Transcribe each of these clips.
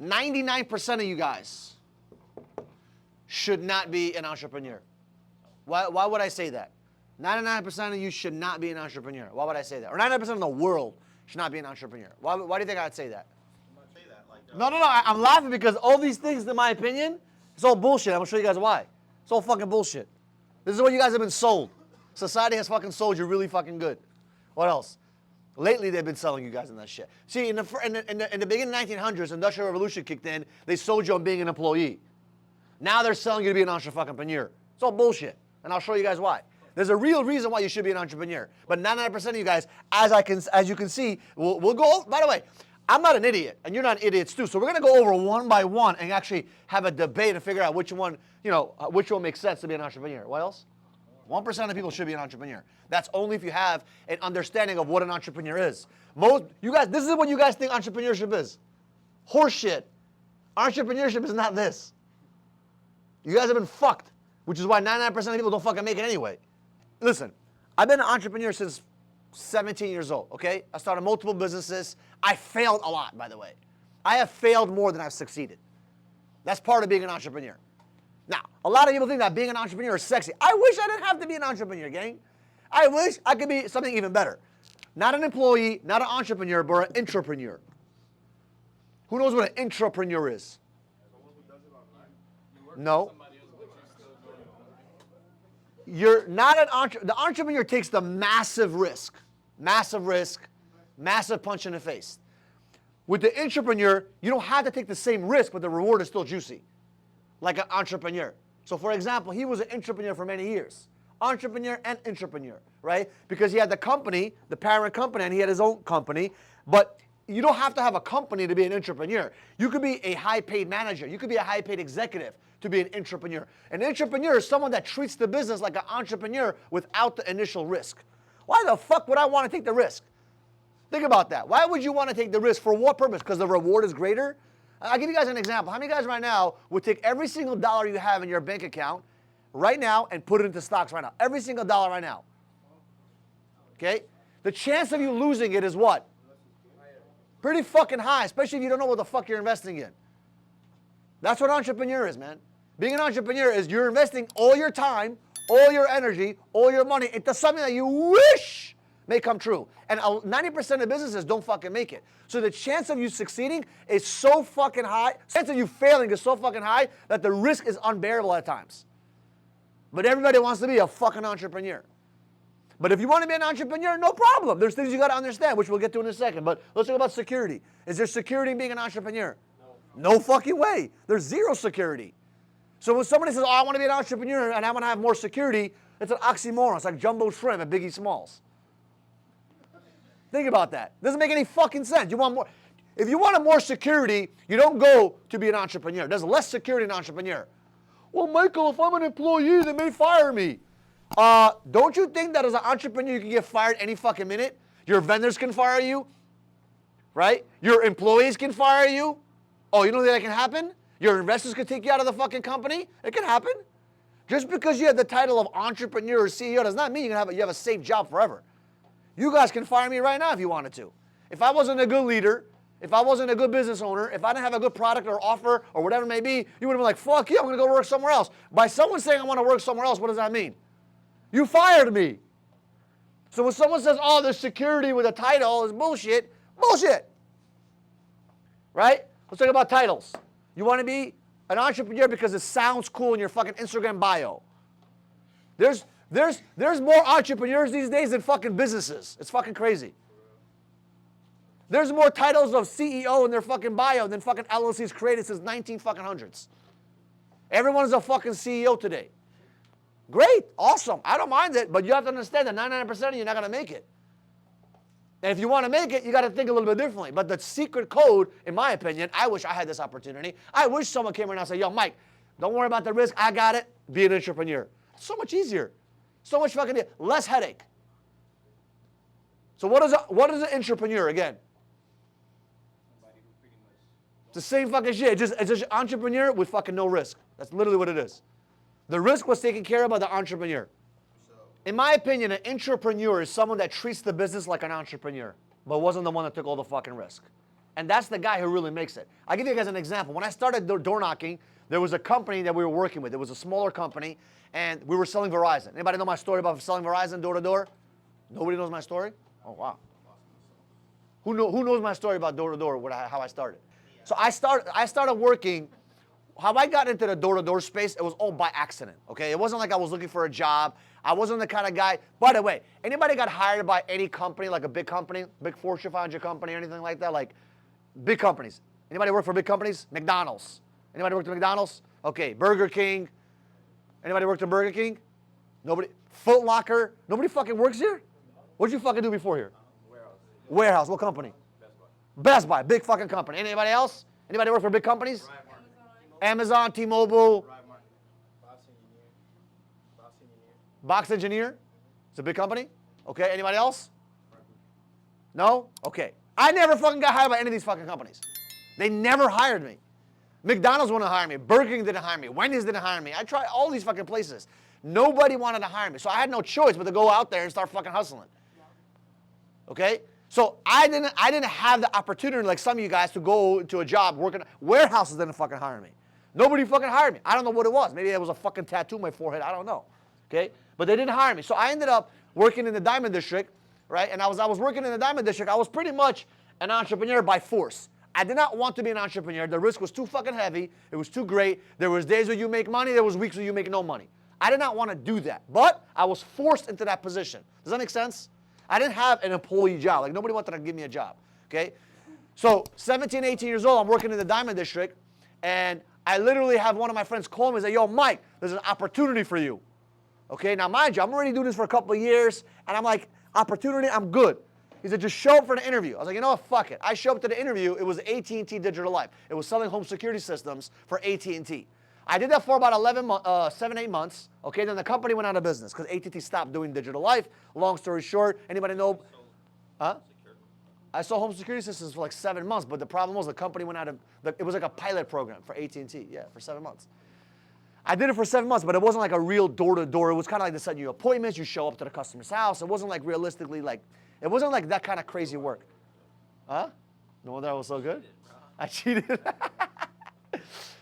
99% of you guys should not be an entrepreneur. Why would I say that? 99% of you should not be an entrepreneur. Why would I say that? Or 99% of the world should not be an entrepreneur. Why do you think I'd say that? No. I'm laughing because all these things, in my opinion, it's all bullshit. I'm going to show you guys why. It's all fucking bullshit. This is what you guys have been sold. Society has fucking sold you really fucking good. What else? Lately, they've been selling you guys on that shit. See, in the beginning of the 1900s, Industrial Revolution kicked in. They sold you on being an employee. Now they're selling you to be an entrepreneur. It's all bullshit. And I'll show you guys why. There's a real reason why you should be an entrepreneur. But 99% of you guys, as you can see, we'll go. By the way, I'm not an idiot, and you're not idiots too. So we're gonna go over one by one and actually have a debate and figure out which one makes sense to be an entrepreneur. What else? 1% of people should be an entrepreneur. That's only if you have an understanding of what an entrepreneur is. This is what you guys think entrepreneurship is. Horseshit. Entrepreneurship is not this. You guys have been fucked, which is why 99% of people don't fucking make it anyway. Listen, I've been an entrepreneur since 17 years old, okay? I started multiple businesses. I failed a lot, by the way. I have failed more than I've succeeded. That's part of being an entrepreneur. Now, a lot of people think that being an entrepreneur is sexy. I wish I didn't have to be an entrepreneur, gang. I wish I could be something even better. Not an employee, not an entrepreneur, but an intrapreneur. Who knows what an intrapreneur is? No. You're not an entrepreneur. The entrepreneur takes the massive risk, massive punch in the face. With the intrapreneur, you don't have to take the same risk, but the reward is still juicy, like an entrepreneur. So for example, he was an intrapreneur for many years. Entrepreneur and intrapreneur, right? Because he had the company, the parent company, and he had his own company. But you don't have to have a company to be an intrapreneur. You could be a high-paid manager. You could be a high-paid executive to be an intrapreneur. An intrapreneur is someone that treats the business like an entrepreneur without the initial risk. Why the fuck would I want to take the risk? Think about that. Why would you want to take the risk? For what purpose? Because the reward is greater? I'll give you guys an example. How many guys right now would take every single dollar you have in your bank account right now and put it into stocks right now? Every single dollar right now. Okay? The chance of you losing it is what? Pretty fucking high, especially if you don't know what the fuck you're investing in. That's what entrepreneur is, man. Being an entrepreneur is you're investing all your time, all your energy, all your money into something that you wish may come true. And 90% of businesses don't fucking make it. So the chance of you succeeding is so fucking high, the chance of you failing is so fucking high that the risk is unbearable at times. But everybody wants to be a fucking entrepreneur. But if you want to be an entrepreneur, no problem. There's things you got to understand, which we'll get to in a second. But let's talk about security. Is there security in being an entrepreneur? No fucking way. There's zero security. So when somebody says, oh, I want to be an entrepreneur and I want to have more security, it's an oxymoron. It's like Jumbo Shrimp and Biggie Smalls. Think about that. Doesn't make any fucking sense. You want more. If you want more security, you don't go to be an entrepreneur. There's less security in an entrepreneur. Well, Michael, if I'm an employee, they may fire me. Don't you think that as an entrepreneur you can get fired any fucking minute? Your vendors can fire you, right? Your employees can fire you. Oh, you know that can happen? Your investors can take you out of the fucking company. It can happen. Just because you have the title of entrepreneur or CEO does not mean you have a safe job forever. You guys can fire me right now if you wanted to. If I wasn't a good leader, if I wasn't a good business owner, if I didn't have a good product or offer or whatever it may be, you would have been like, fuck you, I'm going to go work somewhere else. By someone saying I want to work somewhere else, what does that mean? You fired me. So when someone says, oh, there's security with a title is bullshit, bullshit. Right? Let's talk about titles. You want to be an entrepreneur because it sounds cool in your fucking Instagram bio. There's more entrepreneurs these days than fucking businesses. It's fucking crazy. There's more titles of CEO in their fucking bio than fucking LLCs created since 1900s. Everyone's a fucking CEO today. Great, awesome, I don't mind it, but you have to understand that 99% of you are not going to make it. And if you want to make it, you got to think a little bit differently. But the secret code, in my opinion, I wish I had this opportunity. I wish someone came around and said, yo, Mike, don't worry about the risk, I got it, be an entrepreneur. It's so much easier. So much fucking less headache. So what is an entrepreneur again? It's the same fucking shit. It's just an entrepreneur with fucking no risk. That's literally what it is. The risk was taken care of by the entrepreneur. In my opinion, an intrapreneur is someone that treats the business like an entrepreneur, but wasn't the one that took all the fucking risk. And that's the guy who really makes it. I'll give you guys an example. When I started door knocking, there was a company that we were working with. It was a smaller company, and we were selling Verizon. Anybody know my story about selling Verizon door to door? Nobody knows my story? Oh, wow. Who knows my story about door to door, how I started? So I started working. How I got into the door-to-door space, it was all by accident, okay? It wasn't like I was looking for a job. I wasn't the kind of guy. By the way, anybody got hired by any company, like a big company, big Fortune 500 company or anything like that? Like big companies. Anybody work for big companies? McDonald's. Anybody work at McDonald's? Okay, Burger King. Anybody worked at Burger King? Nobody? Foot Locker? Nobody fucking works here? What'd you fucking do before here? Warehouse. Warehouse, what company? Best Buy, big fucking company. Anybody else? Anybody work for big companies? Amazon, T-Mobile. Box Engineer. It's a big company. Okay, anybody else? No? Okay. I never fucking got hired by any of these fucking companies. They never hired me. McDonald's wouldn't hire me. Burger King didn't hire me. Wendy's didn't hire me. I tried all these fucking places. Nobody wanted to hire me. So I had no choice but to go out there and start fucking hustling. Okay? So I didn't have the opportunity like some of you guys to go to a job working. Warehouses didn't fucking hire me. Nobody fucking hired me. I don't know what it was. Maybe it was a fucking tattoo on my forehead. I don't know. Okay? But they didn't hire me. So I ended up working in the Diamond District, right? And I was working in the Diamond District. I was pretty much an entrepreneur by force. I did not want to be an entrepreneur. The risk was too fucking heavy. It was too great. There was days where you make money. There was weeks where you make no money. I did not want to do that. But I was forced into that position. Does that make sense? I didn't have an employee job. Like nobody wanted to give me a job. Okay? So 17, 18 years old, I'm working in the Diamond District, and I literally have one of my friends call me and say, yo, Mike, there's an opportunity for you. Okay, now mind you, I'm already doing this for a couple of years, and I'm like, opportunity, I'm good. He said, just show up for the interview. I was like, you know what, fuck it. I show up to the interview. It was AT&T Digital Life. It was selling home security systems for AT&T. I did that for about 7, 8 months. Okay, then the company went out of business because AT&T stopped doing Digital Life. Long story short, anybody know? Huh? I sold home security systems for like 7 months, but the problem was the company went out of, it was like a pilot program for AT&T, yeah, for 7 months. I did it for 7 months, but it wasn't like a real door-to-door. It was kind of like they set you appointments, you show up to the customer's house. It wasn't like realistically like, it wasn't like that kind of crazy work. Huh? No wonder I was so good? I cheated.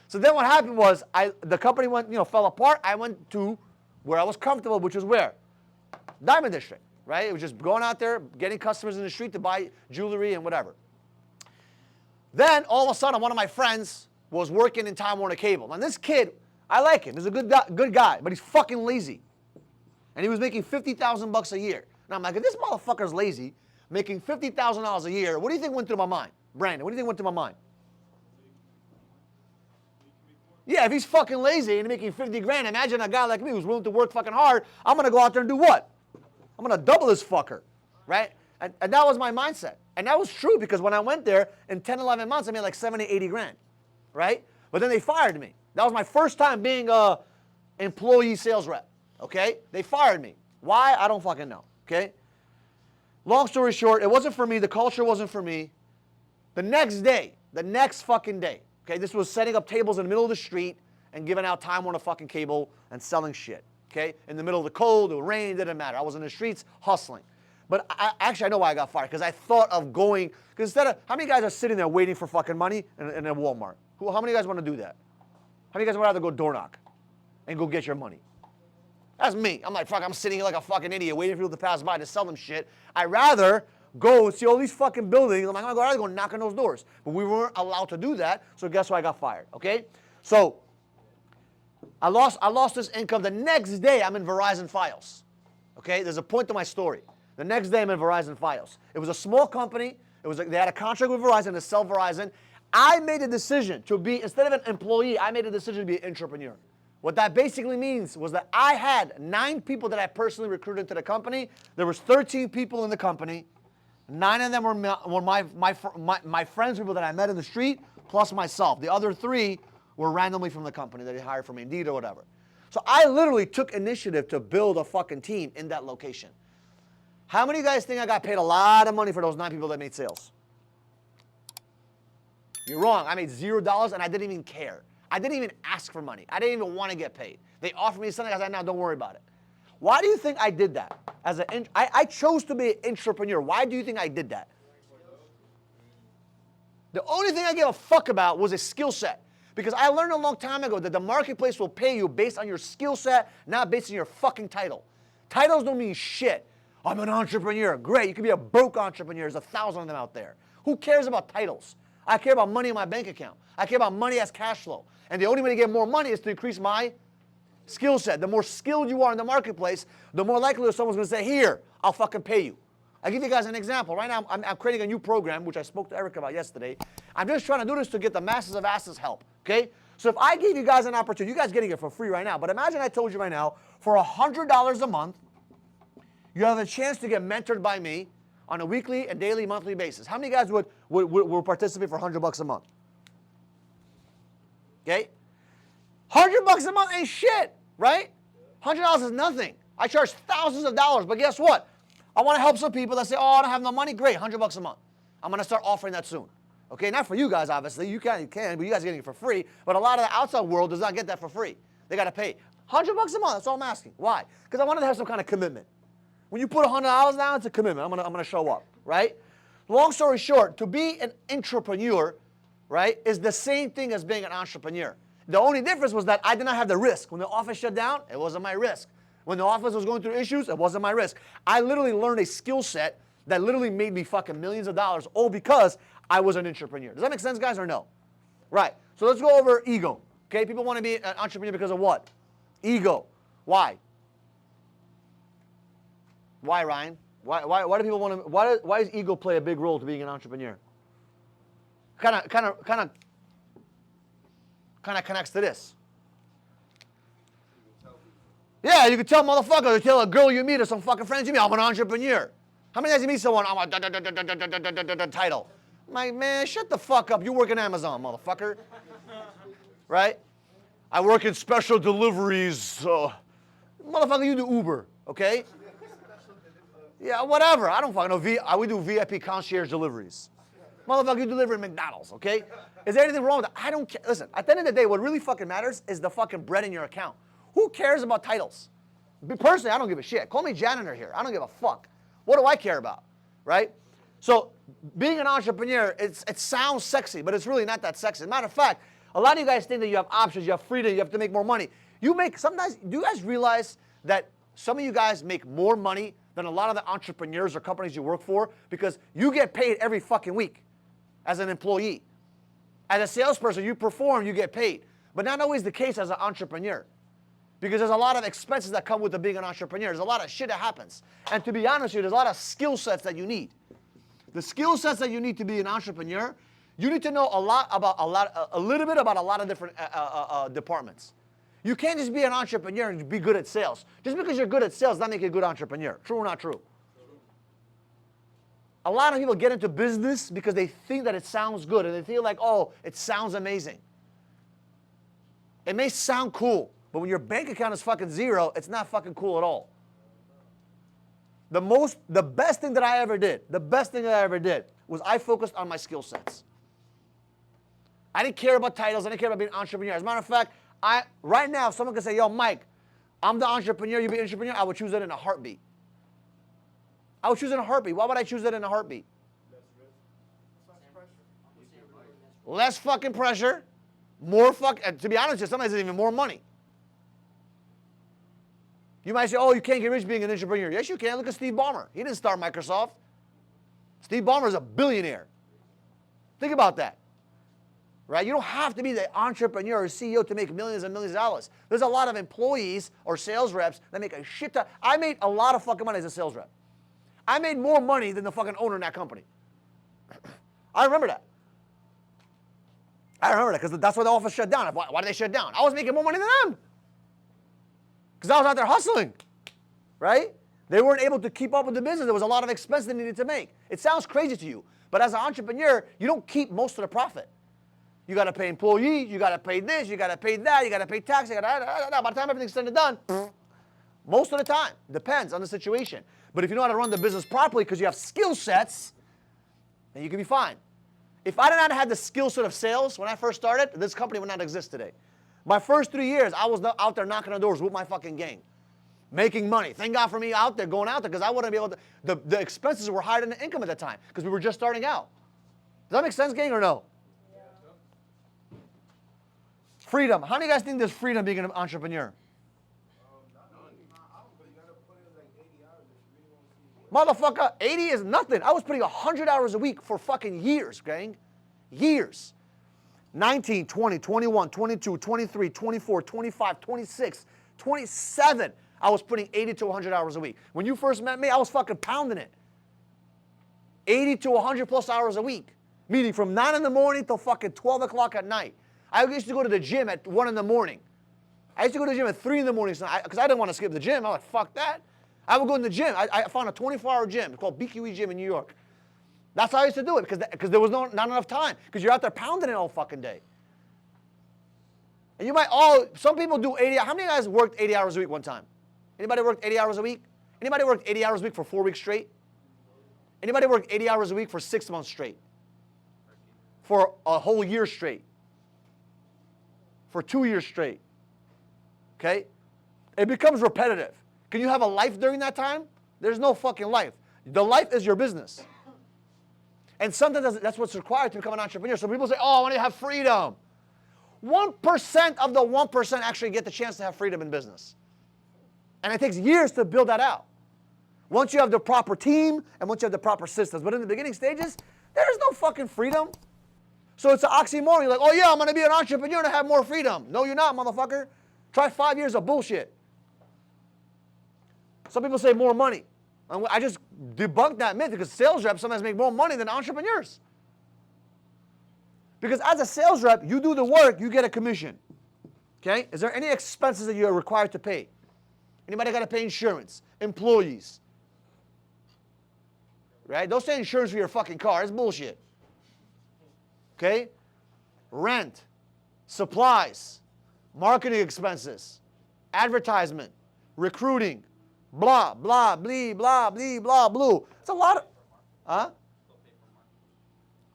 So then what happened was, the company went, fell apart. I went to where I was comfortable, which was where? Diamond District. Right? It was just going out there, getting customers in the street to buy jewelry and whatever. Then, all of a sudden, one of my friends was working in Time Warner Cable. And this kid, I like him. He's a good guy, but he's fucking lazy. And he was making $50,000 a year. Now, I'm like, if this motherfucker's lazy, making $50,000 a year, what do you think went through my mind? Brandon, what do you think went through my mind? Yeah, if he's fucking lazy and making 50 grand, imagine a guy like me who's willing to work fucking hard. I'm going to go out there and do what? I'm going to double this fucker, right? And that was my mindset. And that was true because when I went there, in 10, 11 months, I made like 70, 80 grand, right? But then they fired me. That was my first time being a employee sales rep, okay? They fired me. Why? I don't fucking know, okay? Long story short, it wasn't for me. The culture wasn't for me. The next fucking day, okay? This was setting up tables in the middle of the street and giving out Time Warner fucking cable and selling shit. Okay, in the middle of the cold, the rain, didn't matter. I was in the streets hustling. But I know why I got fired, because I thought of going, because instead of, how many guys are sitting there waiting for fucking money in a Walmart? How many guys want to do that? How many guys would rather go door knock and go get your money? That's me. I'm like, fuck, I'm sitting here like a fucking idiot waiting for people to pass by to sell them shit. I'd rather go and see all these fucking buildings. I'm like, I'd rather go knock on those doors. But we weren't allowed to do that, so guess why I got fired, okay? So, I lost this income. The next day, I'm in Verizon Files. Okay, there's a point to my story. The next day, I'm in Verizon Files. It was a small company. They had a contract with Verizon to sell Verizon. I made a decision to be, instead of an employee, I made a decision to be an entrepreneur. What that basically means was that I had 9 people that I personally recruited into the company. There was 13 people in the company. 9 of them were my friends, people that I met in the street, plus myself. The other 3 were randomly from the company that they hired from Indeed or whatever. So I literally took initiative to build a fucking team in that location. How many of you guys think I got paid a lot of money for those 9 people that made sales? You're wrong. I made $0 and I didn't even care. I didn't even ask for money. I didn't even want to get paid. They offered me something. I said, no, don't worry about it. Why do you think I did that? I chose to be an entrepreneur. Why do you think I did that? The only thing I gave a fuck about was a skill set. Because I learned a long time ago that the marketplace will pay you based on your skill set, not based on your fucking title. Titles don't mean shit. I'm an entrepreneur. Great, you can be a broke entrepreneur. There's 1,000 of them out there. Who cares about titles? I care about money in my bank account. I care about money as cash flow. And the only way to get more money is to increase my skill set. The more skilled you are in the marketplace, the more likely someone's going to say, here, I'll fucking pay you. I'll give you guys an example. Right now, I'm creating a new program, which I spoke to Eric about yesterday. I'm just trying to do this to get the masses of asses help, okay? So if I gave you guys an opportunity, you guys getting it for free right now, but imagine I told you right now, for $100 a month, you have a chance to get mentored by me on a weekly and daily, monthly basis. How many guys would participate for $100 a month? Okay? $100 a month ain't shit, right? $100 is nothing. I charge thousands of dollars, but guess what? I want to help some people that say, oh, I don't have no money. Great, $100 a month. I'm going to start offering that soon. Okay, not for you guys, obviously. You can, but you guys are getting it for free. But a lot of the outside world does not get that for free. They got to pay. $100 a month, that's all I'm asking. Why? Because I wanted to have some kind of commitment. When you put $100 down, it's a commitment. I'm gonna show up, right? Long story short, to be an entrepreneur, right, is the same thing as being an entrepreneur. The only difference was that I did not have the risk. When the office shut down, it wasn't my risk. When the office was going through issues, it wasn't my risk. I literally learned a skill set that literally made me fucking millions of dollars, all because I was an entrepreneur. Does that make sense, guys, or no? Right. So let's go over ego. Okay, people want to be an entrepreneur because of what? Ego. Why? Why, Ryan? Why do people want to? Why does ego play a big role to being an entrepreneur? Kind of connects to this. Yeah, you can tell motherfucker, you tell a girl you meet or some fucking friends you meet, I'm an entrepreneur. How many times you meet someone, I'm a title? I'm like, man, shut the fuck up. You work in Amazon, motherfucker. Right? I work in special deliveries. Motherfucker, you do Uber, okay? Yeah, whatever. I don't fucking know. We do VIP concierge deliveries. Motherfucker, you deliver at McDonald's, okay? Is there anything wrong with that? I don't care. Listen, at the end of the day, what really fucking matters is the fucking bread in your account. Who cares about titles? Personally, I don't give a shit. Call me janitor here. I don't give a fuck. What do I care about, right? So being an entrepreneur, it sounds sexy, but it's really not that sexy. As a matter of fact, a lot of you guys think that you have options, you have freedom, you have to make more money. Sometimes, do you guys realize that some of you guys make more money than a lot of the entrepreneurs or companies you work for because you get paid every fucking week as an employee. As a salesperson, you perform, you get paid. But not always the case as an entrepreneur. Because there's a lot of expenses that come with being an entrepreneur. There's a lot of shit that happens. And to be honest with you, there's a lot of skill sets that you need. The skill sets that you need to be an entrepreneur, you need to know a little bit about a lot of different departments. You can't just be an entrepreneur and be good at sales. Just because you're good at sales doesn't make you a good entrepreneur. True or not true? A lot of people get into business because they think that it sounds good and they feel like, oh, it sounds amazing. It may sound cool, but when your bank account is fucking zero, it's not fucking cool at all. The best thing that I ever did was I focused on my skill sets. I didn't care about titles. I didn't care about being an entrepreneur. As a matter of fact, right now, if someone could say, yo, Mike, I'm the entrepreneur, you be an entrepreneur, I would choose it in a heartbeat. I would choose it in a heartbeat. Why would I choose it in a heartbeat? Less fucking pressure. More to be honest with you, sometimes it's even more money. You might say, oh, you can't get rich being an entrepreneur. Yes, you can. Look at Steve Ballmer. He didn't start Microsoft. Steve Ballmer is a billionaire. Think about that. Right? You don't have to be the entrepreneur or CEO to make millions and millions of dollars. There's a lot of employees or sales reps that make a shit ton. I made a lot of fucking money as a sales rep. I made more money than the fucking owner in that company. I remember that. Because that's why the office shut down. Why did they shut down? I was making more money than them. Because I was out there hustling, right? They weren't able to keep up with the business. There was a lot of expense they needed to make. It sounds crazy to you, but as an entrepreneur, you don't keep most of the profit. You got to pay employees, you got to pay this, you got to pay that, you got to pay tax, by the time everything's said and done, most of the time, depends on the situation. But if you know how to run the business properly because you have skill sets, then you can be fine. If I did not have the skill set of sales when I first started, this company would not exist today. My first 3 years, I was out there knocking on doors with my fucking gang, making money. Thank God for me out there, going out there, because I wouldn't be able to. The expenses were higher than the income at the time because we were just starting out. that make sense, gang, or no? Yeah. Freedom. How many of you guys think there's freedom being an entrepreneur? Motherfucker, 80 is nothing. I was putting 100 hours a week for fucking years, gang. Years. 19, 20, 21, 22, 23, 24, 25, 26, 27. I was putting 80 to 100 hours a week. When you first met me, I was fucking pounding it. 80 to 100 plus hours a week. Meaning from 9 in the morning till fucking 12 o'clock at night. I used to go to the gym at 1 in the morning. I used to go to the gym at 3 in the morning because I didn't want to skip the gym. I was like, fuck that. I would go in the gym. I found a 24-hour gym called BQE Gym in New York. That's how I used to do it because there was not enough time because you're out there pounding it all fucking day. And you might some people do 80. How many of you guys worked 80 hours a week one time? Anybody worked 80 hours a week? Anybody worked 80 hours a week for 4 weeks straight? Anybody worked 80 hours a week for 6 months straight? For a whole year straight? For 2 years straight? Okay? It becomes repetitive. Can you have a life during that time? There's no fucking life. The life is your business. And sometimes that's what's required to become an entrepreneur. So people say, oh, I want to have freedom. 1% of the 1% actually get the chance to have freedom in business. And it takes years to build that out. Once you have the proper team and once you have the proper systems. But in the beginning stages, there's no fucking freedom. So it's an oxymoron. You're like, oh yeah, I'm going to be an entrepreneur and have more freedom. No, you're not, motherfucker. Try 5 years of bullshit. Some people say more money. I just debunked that myth because sales reps sometimes make more money than entrepreneurs. Because as a sales rep, you do the work, you get a commission. Okay? Is there any expenses that you are required to pay? Anybody got to pay insurance? Employees? Right? Don't say insurance for your fucking car. It's bullshit. Okay? Rent, supplies, marketing expenses, advertisement, recruiting, blah, blah, blee, blah, blee, blah, blue. It's a lot of...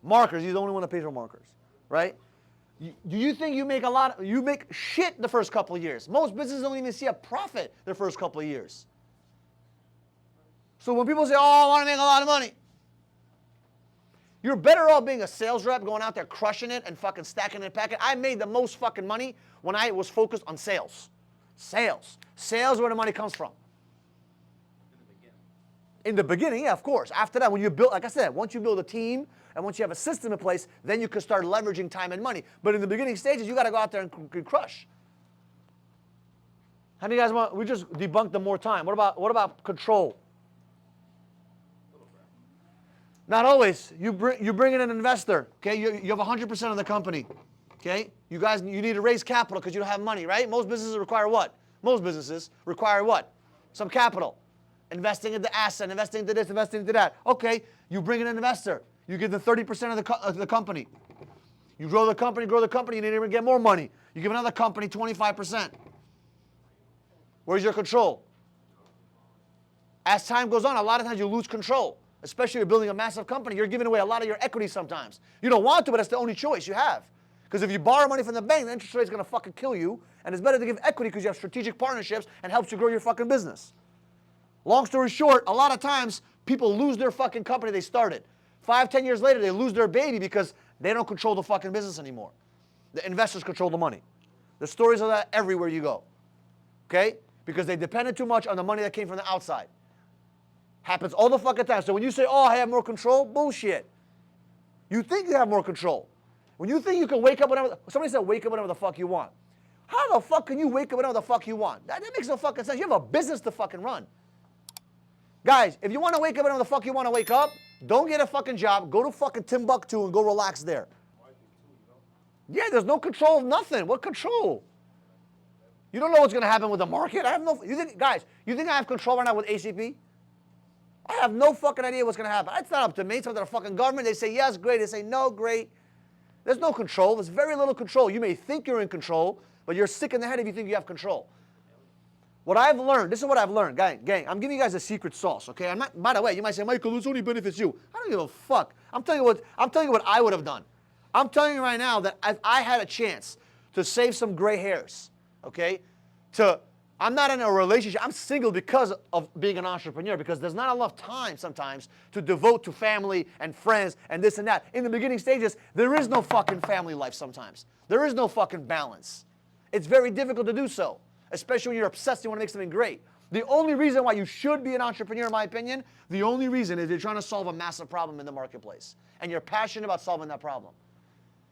Markers. You're the only one that pays for markers. Right? Do you think you make you make shit the first couple of years? Most businesses don't even see a profit the first couple of years. So when people say, oh, I want to make a lot of money, you're better off being a sales rep, going out there crushing it and fucking stacking and packing. I made the most fucking money when I was focused on sales. Sales. Sales is where the money comes from. In the beginning, yeah, of course. After that, when you build, like I said, once you build a team and once you have a system in place, then you can start leveraging time and money. But in the beginning stages, you got to go out there and crush. How do you guys want? We just debunked them more time. What about control? Not always. You bring in an investor. Okay, you have 100% of the company. Okay, you need to raise capital because you don't have money, right? Most businesses require what? Most businesses require what? Some capital. Investing into asset, investing into this, investing into that. Okay, you bring in an investor. You give them 30% of the company. You grow the company, you need to even get more money. You give another company 25%. Where's your control? As time goes on, a lot of times you lose control. Especially if you're building a massive company, you're giving away a lot of your equity sometimes. You don't want to, but that's the only choice you have. Because if you borrow money from the bank, the interest rate is going to fucking kill you. And it's better to give equity because you have strategic partnerships and helps you grow your fucking business. Long story short, a lot of times people lose their fucking company they started. 5, 10 years later, they lose their baby because they don't control the fucking business anymore. The investors control the money. The stories of that everywhere you go. Okay? Because they depended too much on the money that came from the outside. Happens all the fucking time. So when you say, oh, I have more control, bullshit. You think you have more control. When you think you can wake up whenever, somebody said wake up whenever the fuck you want. How the fuck can you wake up whenever the fuck you want? That makes no fucking sense. You have a business to fucking run. Guys, if you want to wake up whenever the fuck you want to wake up, don't get a fucking job. Go to fucking Timbuktu and go relax there. Yeah, there's no control of nothing. What control? You don't know what's going to happen with the market. I have no, guys, you think I have control right now with ACP? I have no fucking idea what's going to happen. It's not up to me. It's up to the fucking government. They say yes, great. They say no, great. There's no control. There's very little control. You may think you're in control, but you're sick in the head if you think you have control. What I've learned, this is what I've learned, gang, I'm giving you guys a secret sauce, okay? I'm not, by the way, you might say, Michael, this only benefits you. I don't give a fuck. I'm telling you what I would have done. I'm telling you right now that if I had a chance to save some gray hairs, okay, to I'm not in a relationship. I'm single because of being an entrepreneur, because there's not enough time sometimes to devote to family and friends and this and that. In the beginning stages, there is no fucking family life sometimes. There is no fucking balance. It's very difficult to do so, especially when you're obsessed, you want to make something great. The only reason why you should be an entrepreneur, in my opinion, the only reason is you're trying to solve a massive problem in the marketplace. And you're passionate about solving that problem.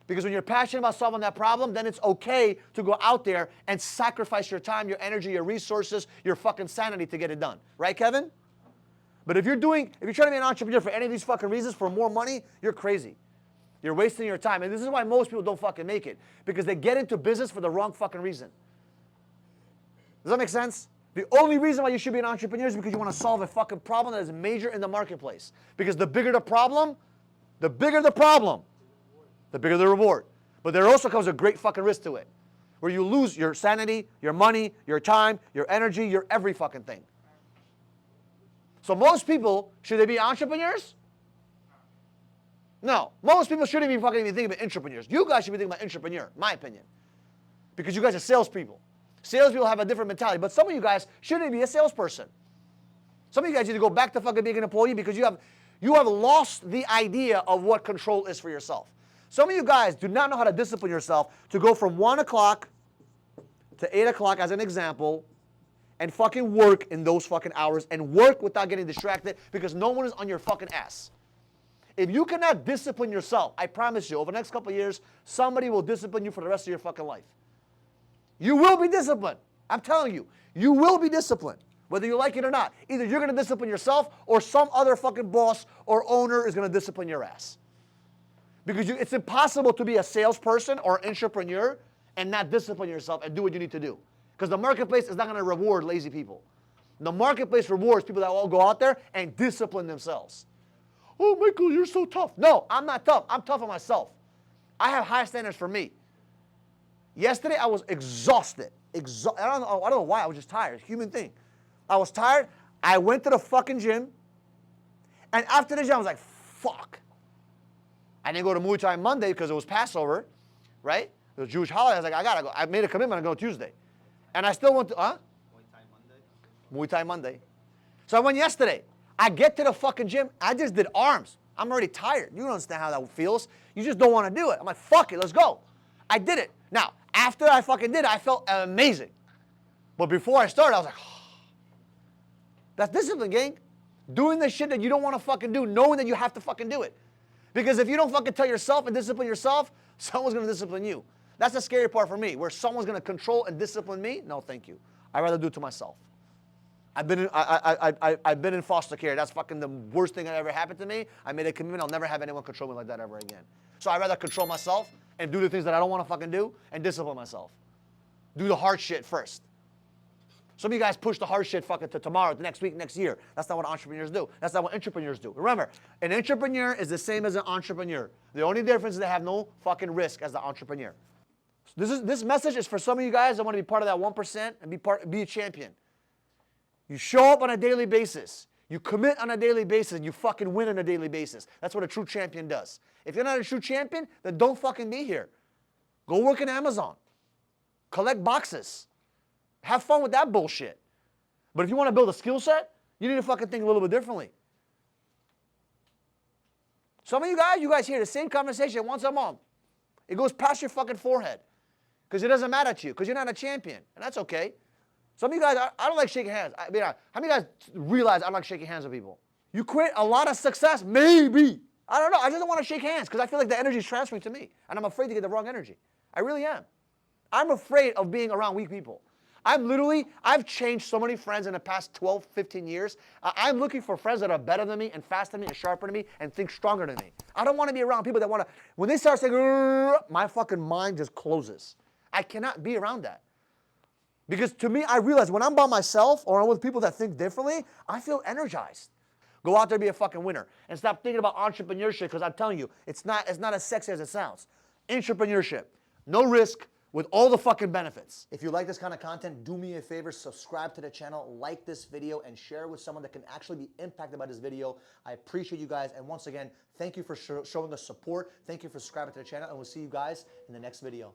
Because when you're passionate about solving that problem, then it's okay to go out there and sacrifice your time, your energy, your resources, your fucking sanity to get it done. Right, Kevin? But if you're trying to be an entrepreneur for any of these fucking reasons, for more money, you're crazy. You're wasting your time. And this is why most people don't fucking make it. Because they get into business for the wrong fucking reason. Does that make sense? The only reason why you should be an entrepreneur is because you want to solve a fucking problem that is major in the marketplace. Because the bigger the problem, the bigger the reward. But there also comes a great fucking risk to it, where you lose your sanity, your money, your time, your energy, your every fucking thing. So most people, should they be entrepreneurs? No. Most people shouldn't be fucking even thinking about entrepreneurs. You guys should be thinking about entrepreneur, my opinion. Because you guys are salespeople. Salespeople have a different mentality. But some of you guys shouldn't be a salesperson. Some of you guys need to go back to fucking being an employee because you have lost the idea of what control is for yourself. Some of you guys do not know how to discipline yourself to go from 1 o'clock to 8 o'clock, as an example, and fucking work in those fucking hours and work without getting distracted because no one is on your fucking ass. If you cannot discipline yourself, I promise you, over the next couple of years, somebody will discipline you for the rest of your fucking life. You will be disciplined. I'm telling you, you will be disciplined, whether you like it or not. Either you're going to discipline yourself or some other fucking boss or owner is going to discipline your ass. Because it's impossible to be a salesperson or an entrepreneur and not discipline yourself and do what you need to do. Because the marketplace is not going to reward lazy people. The marketplace rewards people that all go out there and discipline themselves. Oh, Michael, you're so tough. No, I'm not tough. I'm tough on myself. I have high standards for me. Yesterday, I was exhausted. I don't know why. I was just tired. It's a human thing. I was tired. I went to the fucking gym. And after the gym, I was like, fuck. I didn't go to Muay Thai Monday because it was Passover, right? It was a Jewish holiday. I was like, I gotta go. I made a commitment to go Tuesday. And I still went to, Muay Thai Monday? Muay Thai Monday. So I went yesterday. I get to the fucking gym. I just did arms. I'm already tired. You don't understand how that feels. You just don't want to do it. I'm like, fuck it, let's go. I did it. Now, after I fucking did it, I felt amazing. But before I started, I was like, oh. That's discipline, gang. Doing the shit that you don't want to fucking do, knowing that you have to fucking do it. Because if you don't fucking tell yourself and discipline yourself, someone's going to discipline you. That's the scary part for me, where someone's going to control and discipline me. No, thank you. I'd rather do it to myself. I've been in foster care. That's fucking the worst thing that ever happened to me. I made a commitment. I'll never have anyone control me like that ever again. So I'd rather control myself and do the things that I don't want to fucking do and discipline myself. Do the hard shit first. Some of you guys push the hard shit fucking to tomorrow, to next week, next year. That's not what entrepreneurs do. That's not what entrepreneurs do. Remember, an entrepreneur is the same as an entrepreneur. The only difference is they have no fucking risk as the entrepreneur. This message is for some of you guys that want to be part of that 1% and be a champion. You show up on a daily basis. You commit on a daily basis and you fucking win on a daily basis. That's what a true champion does. If you're not a true champion, then don't fucking be here. Go work in Amazon. Collect boxes. Have fun with that bullshit. But if you want to build a skill set, you need to fucking think a little bit differently. Some of you guys hear the same conversation once a month. It goes past your fucking forehead. Because it doesn't matter to you. Because you're not a champion. And that's okay. Some of you guys, I don't like shaking hands. I mean, how many guys realize I don't like shaking hands with people? You quit a lot of success? Maybe. I don't know. I just don't want to shake hands because I feel like the energy is transferring to me. And I'm afraid to get the wrong energy. I really am. I'm afraid of being around weak people. I've changed so many friends in the past 12, 15 years. I'm looking for friends that are better than me and faster than me and sharper than me and think stronger than me. I don't want to be around people that want to, when they start saying, my fucking mind just closes. I cannot be around that. Because to me, I realize when I'm by myself or I'm with people that think differently, I feel energized. Go out there and be a fucking winner. And stop thinking about entrepreneurship because I'm telling you, it's not as sexy as it sounds. Entrepreneurship, no risk, with all the fucking benefits. If you like this kind of content, do me a favor, subscribe to the channel, like this video, and share it with someone that can actually be impacted by this video. I appreciate you guys, and once again, thank you for showing us support. Thank you for subscribing to the channel, and we'll see you guys in the next video.